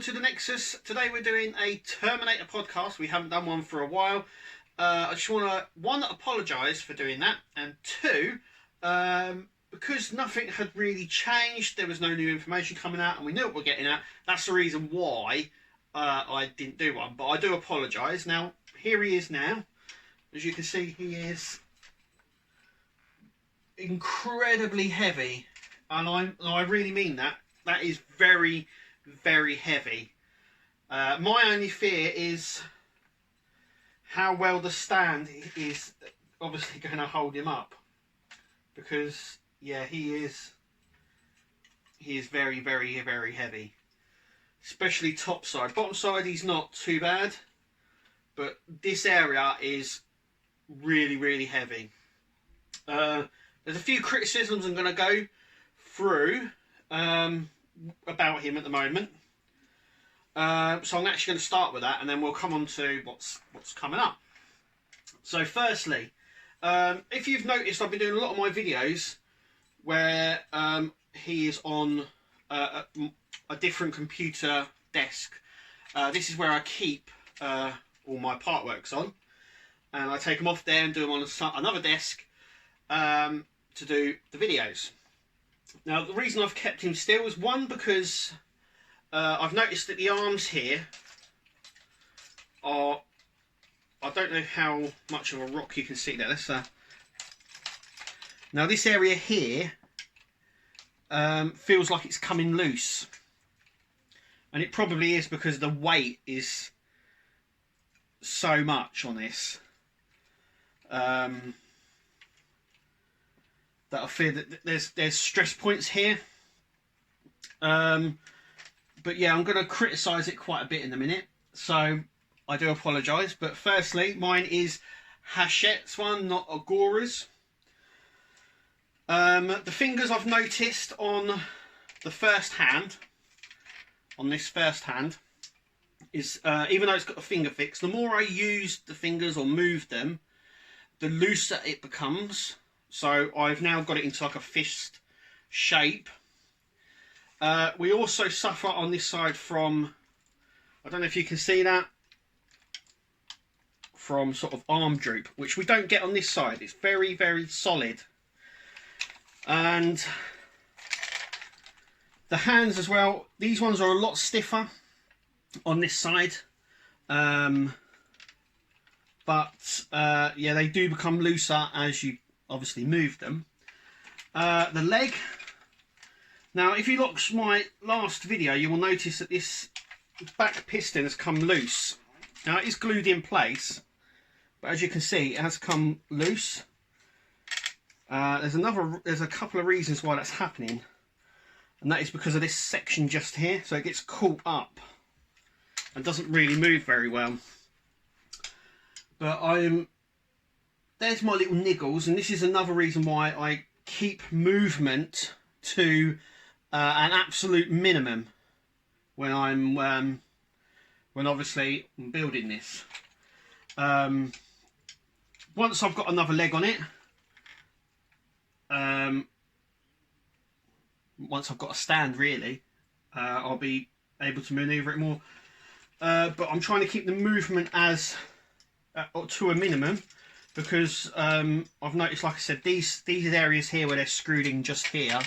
to the Nexus. Today we're doing a Terminator podcast. We haven't done one for a while. I just want to, one, apologise for doing that, and two, because nothing had really changed, there was no new information coming out, and we knew what we're getting at. That's the reason why I didn't do one, but I do apologise. Now, here he is now. As you can see, he is incredibly heavy, and I really mean that. That is very, very heavy. My only fear is how well the stand is obviously going to hold him up, because yeah, he is very, very, very heavy, especially top side. Bottom side he's not too bad, but this area is really, really heavy. There's a few criticisms I'm going to go through about him at the moment, so I'm actually going to start with that, and then we'll come on to what's coming up. So firstly, if you've noticed, I've been doing a lot of my videos where he is on a different computer desk. This is where I keep all my part works on, and I take them off there and do them on another desk to do the videos. Now, the reason I've kept him still is, one, because I've noticed that the arms here are, I don't know how much of a rock you can see there. Let's now this area here feels like it's coming loose, and it probably is because the weight is so much on this. That I fear that there's stress points here, but yeah, I'm going to criticise it quite a bit in a minute, so I do apologise. But firstly, mine is Hachette's one, not Agora's. The fingers I've noticed on the first hand, on this first hand, is even though it's got a finger fix, the more I use the fingers or move them, the looser it becomes. So I've now got it into like a fist shape. We also suffer on this side from, I don't know if you can see that, from sort of arm droop, which we don't get on this side. It's very, very solid. And the hands as well, these ones are a lot stiffer on this side. But yeah, they do become looser as you obviously move them. The leg, now if you watch my last video, you will notice that this back piston has come loose. Now it is glued in place, but as you can see, it has come loose. There's a couple of reasons why that's happening, and that is because of this section just here, so it gets caught up and doesn't really move very well. But there's my little niggles, and this is another reason why I keep movement to an absolute minimum when I'm when obviously I'm building this. Once I've got another leg on it, once I've got a stand really, I'll be able to manoeuvre it more. But I'm trying to keep the movement as to a minimum, because I've noticed, like I said, these areas here where they're screwed in just here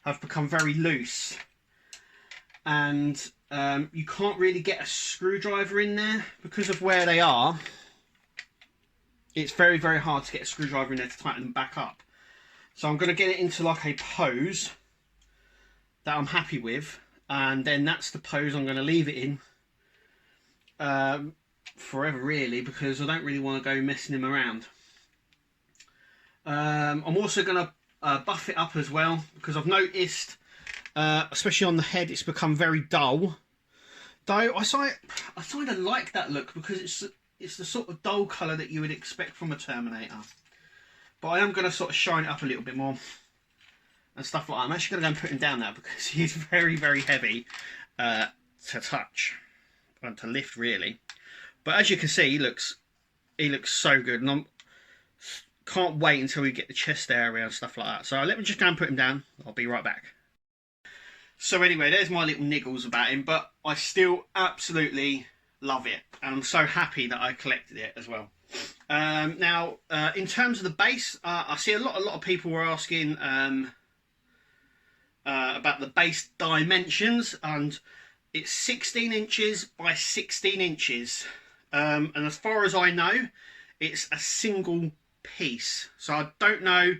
have become very loose, and you can't really get a screwdriver in there because of where they are. It's very, very hard to get a screwdriver in there to tighten them back up. So I'm going to get it into like a pose that I'm happy with, and then that's the pose I'm going to leave it in forever really, because I don't really want to go messing him around. I'm also going to buff it up as well, because I've noticed, especially on the head, it's become very dull. Though I kind of like that look, because it's the sort of dull colour that you would expect from a Terminator. But I am going to sort of shine it up a little bit more and stuff like that. I'm actually going to go and put him down now, because he's very, very heavy to touch and to lift really. But as you can see, he looks so good, and I can't wait until we get the chest area and stuff like that. So let me just go and put him down. I'll be right back. So anyway, there's my little niggles about him, but I still absolutely love it, and I'm so happy that I collected it as well. Now, in terms of the base, I see a lot of people were asking about the base dimensions, and it's 16 inches by 16 inches. And as far as I know, it's a single piece. So I don't know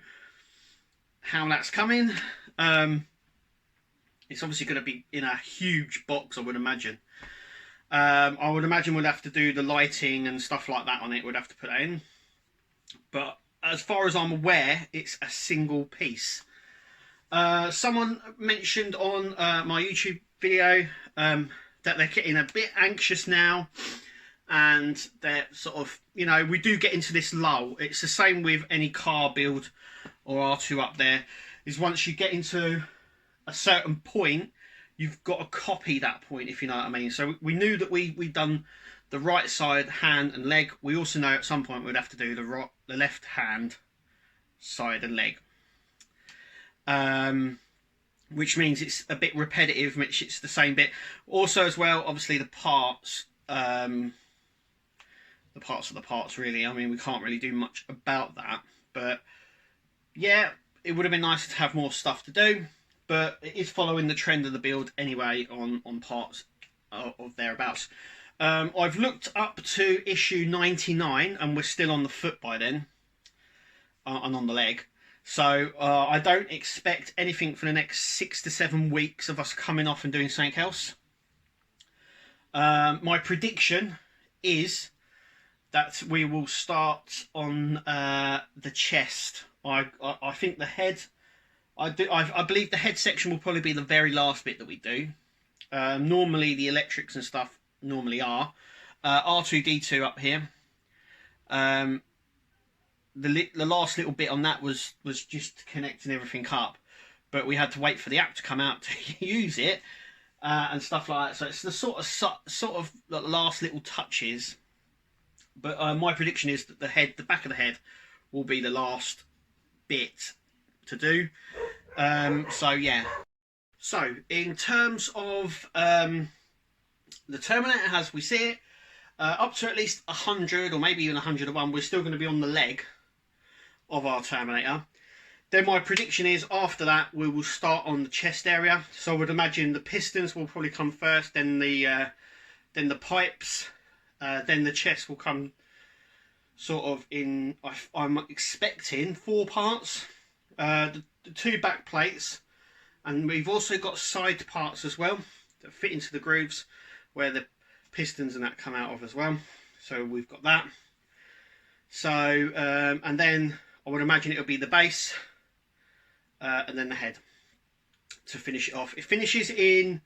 how that's coming. It's obviously going to be in a huge box, I would imagine. I would imagine we'd have to do the lighting and stuff like that on it. We'd have to put that in. But as far as I'm aware, it's a single piece. Someone mentioned on my YouTube video that they're getting a bit anxious now, and they're sort of, you know, we do get into this lull. It's the same with any car build or R2 up there, is once you get into a certain point, you've got to copy that point, if you know what I mean. So we knew that we'd done the right side, hand and leg. We also know at some point we'd have to do the left hand, side and leg. Which means it's a bit repetitive, which it's the same bit. Also as well, obviously the parts are the parts really. I mean, we can't really do much about that. But yeah, it would have been nice to have more stuff to do. But it is following the trend of the build anyway on parts of thereabouts. I've looked up to issue 99 and we're still on the foot by then. And on the leg. So I don't expect anything for the next 6 to 7 weeks of us coming off and doing something else. My prediction is that we will start on the chest. I think the head. I believe the head section will probably be the very last bit that we do. Normally the electrics and stuff normally are. R2-D2 up here. The last little bit on that was just connecting everything up, but we had to wait for the app to come out to use it and stuff like that. So it's the sort of the last little touches. But my prediction is that the back of the head, will be the last bit to do. So yeah. So in terms of the Terminator as we see it, up to at least 100 or maybe even 101, we're still going to be on the leg of our Terminator. Then my prediction is after that we will start on the chest area. So I would imagine the pistons will probably come first, then the pipes, then the chest will come sort of in. I'm expecting 4 parts. The 2 back plates, and we've also got side parts as well that fit into the grooves where the pistons and that come out of as well. So we've got that. So and then I would imagine it'll be the base and then the head to finish it off. It finishes in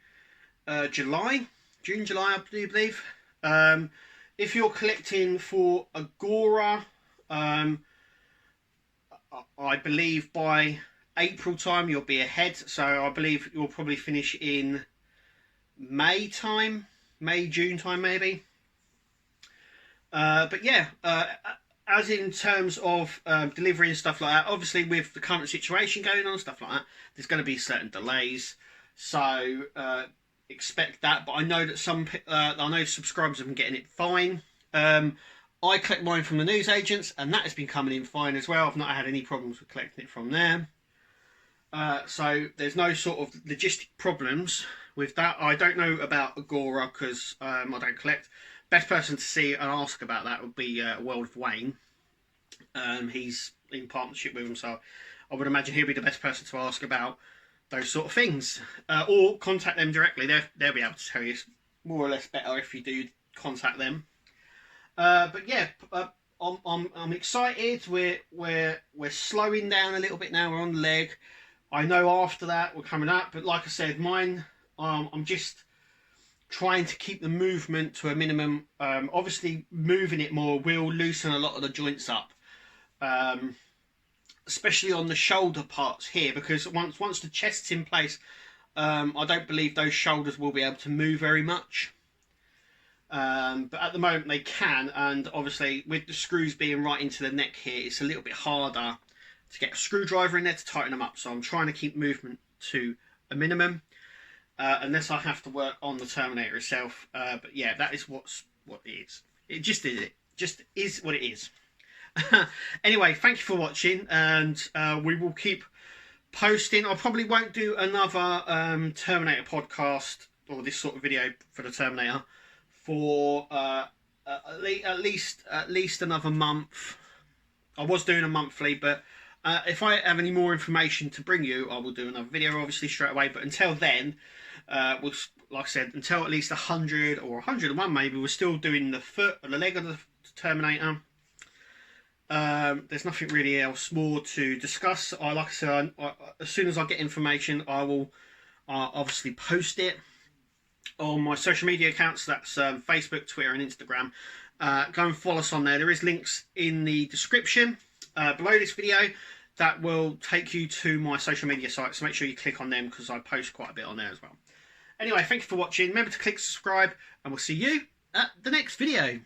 June, July, I do believe. If you're collecting for Agora, I believe by April time you'll be ahead. So I believe you'll probably finish in May, June time maybe. But yeah, as in terms of delivery and stuff like that, obviously with the current situation going on, stuff like that, there's going to be certain delays. So expect that. But I know that I know subscribers have been getting it fine. I collect mine from the newsagents, and that has been coming in fine as well. I've not had any problems with collecting it from there. So there's no sort of logistic problems with that. I don't know about Agora because I don't collect. Best person to see and ask about that would be World of Wayne. He's in partnership with him, so I would imagine he'll be the best person to ask about those sort of things. Or contact them directly. They'll be able to tell you more or less better if you do contact them. But yeah, I'm excited. We're slowing down a little bit now. We're on the leg. I know after that we're coming up, but like I said, mine. I'm just trying to keep the movement to a minimum. Obviously, moving it more will loosen a lot of the joints up, especially on the shoulder parts here. Because once the chest's in place, I don't believe those shoulders will be able to move very much. But at the moment they can, and obviously with the screws being right into the neck here, it's a little bit harder to get a screwdriver in there to tighten them up. So I'm trying to keep movement to a minimum. unless I have to work on the Terminator itself. But yeah, that is what it is. It just is it. Just is what it is. Anyway, thank you for watching, and we will keep posting. I probably won't do another Terminator podcast or this sort of video for the Terminator for at least another month. I was doing a monthly, but if I have any more information to bring you, I will do another video, obviously, straight away. But until then, we'll, like I said, until at least 100 or 101 maybe, we're still doing the foot or the leg of the Terminator. There's nothing really else more to discuss. Like I said, as soon as I get information, I will obviously post it on my social media accounts. That's Facebook, Twitter, and Instagram. Go and follow us on there. There is links in the description below this video that will take you to my social media sites. So make sure you click on them, because I post quite a bit on there as well. Anyway, thank you for watching. Remember to click subscribe, and we'll see you at the next video.